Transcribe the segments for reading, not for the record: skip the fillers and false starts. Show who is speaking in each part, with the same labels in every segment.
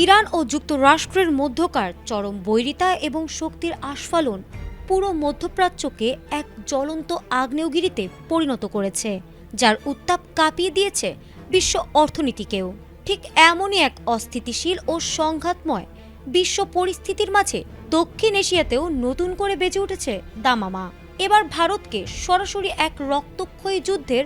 Speaker 1: Iran ও যুক্তরাষ্ট্রের মধ্যকার চরম বৈরিতা এবং শক্তির আস্ফালন পুরো মধ্যপ্রাচ্যকে এক জ্বলন্ত আগ্নেয়গিরিতে পরিণত করেছে, যার উত্তাপ কাঁপিয়ে দিয়েছে বিশ্ব অর্থনীতিকেও। ঠিক এমনই এক অস্থিতিশীল ও সংঘাতময় বিশ্ব পরিস্থিতির মাঝে দক্ষিণ এশিয়াতেও নতুন করে বেজে উঠেছে দামামা। এবার ভারতকে সরাসরি এক রক্তক্ষয়ী যুদ্ধের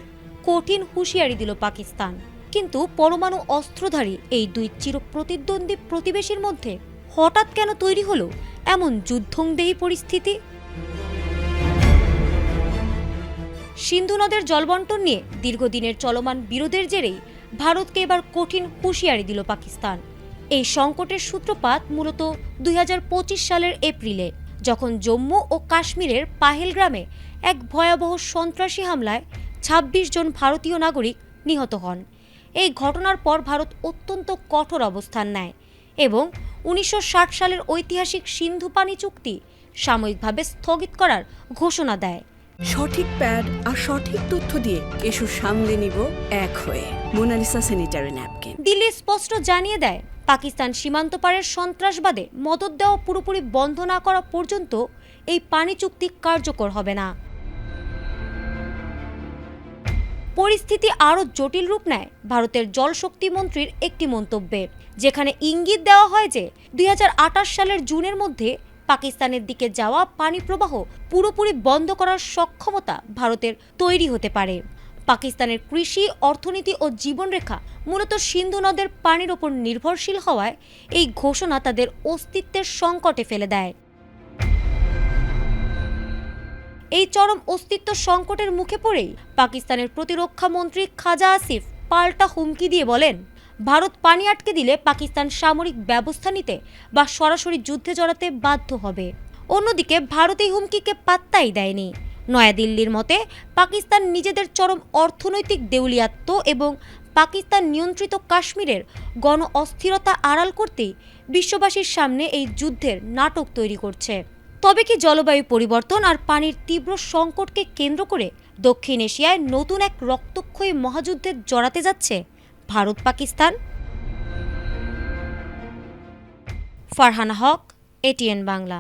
Speaker 1: কঠিন হুঁশিয়ারি দিল পাকিস্তান। কিন্তু পরমাণু অস্ত্রধারী এই দুই চিরপ্রতিদ্বন্দ্বী প্রতিবেশীর মধ্যে হঠাৎ কেন তৈরি হলো এমন যুদ্ধংদেহী পরিস্থিতি? সিন্ধু নদের জলবন্টন নিয়ে দীর্ঘদিনের চলমান বিরোধের জেরেই ভারতকে এবার কঠিন হুঁশিয়ারি দিল পাকিস্তান। এই সংকটের সূত্রপাত মূলত ২০২৫ সালের এপ্রিলে, যখন জম্মু ও কাশ্মীরের পাহেলগ্রামে এক ভয়াবহ সন্ত্রাসী হামলায় ২৬ জন ভারতীয় নাগরিক নিহত হন। এই ঘটনার পর ভারত অত্যন্ত কঠোর অবস্থান নেয় এবং ১৯৬০ সালের ঐতিহাসিক সিন্ধু পানি চুক্তি সাময়িকভাবে স্থগিত করার ঘোষণা দেয়।
Speaker 2: সঠিক প্যাড আর সঠিক তথ্য দিয়ে এসব সামলে নিব এক হয়ে। Mona Lisa sanitary napkin.
Speaker 1: দিল্লি স্পষ্ট জানিয়ে দেয়, পাকিস্তান সীমান্ত পারের সন্ত্রাসবাদে মদদ দেওয়া পুরোপুরি বন্ধ না করা পর্যন্ত এই পানি চুক্তি কার্যকর হবে না। পরিস্থিতি আরও জটিল রূপ নেয় ভারতের জলশক্তি মন্ত্রীর একটি মন্তব্যে, যেখানে ইঙ্গিত দেওয়া হয় যে ২০২৮ সালের জুনের মধ্যে পাকিস্তানের দিকে যাওয়া পানি প্রবাহ পুরোপুরি বন্ধ করার সক্ষমতা ভারতের তৈরি হতে পারে। পাকিস্তানের কৃষি, অর্থনীতি ও জীবনরেখা মূলত সিন্ধু নদের পানির ওপর নির্ভরশীল হওয়ায় এই ঘোষণা তাদের অস্তিত্বের সংকটে ফেলে দেয়। এই চরম অস্তিত্ব সংকটের মুখে পড়েই পাকিস্তানের প্রতিরক্ষা মন্ত্রী খাজা আসিফ পাল্টা হুমকি দিয়ে বলেন, ভারত পানি আটকে দিলে পাকিস্তান সামরিক ব্যবস্থা নিতে বা সরাসরি যুদ্ধে জড়াতে বাধ্য হবে। অন্যদিকে ভারত এই হুমকিকে পাত্তাই দেয়নি। নয়াদিল্লির মতে, পাকিস্তান নিজেদের চরম অর্থনৈতিক দেউলিয়াত্ব এবং পাকিস্তান নিয়ন্ত্রিত কাশ্মীরের গণ অস্থিরতা আড়াল করতেই বিশ্ববাসীর সামনে এই যুদ্ধের নাটক তৈরি করছে। তবে কি জলবায়ু পরিবর্তন আর পানির তীব্র সংকটকে কেন্দ্র করে দক্ষিণ এশিয়ায় নতুন এক রক্তক্ষয়ী মহাযুদ্ধে জড়াতে যাচ্ছে ভারত পাকিস্তান? ফারহানা হক, এটিএন বাংলা।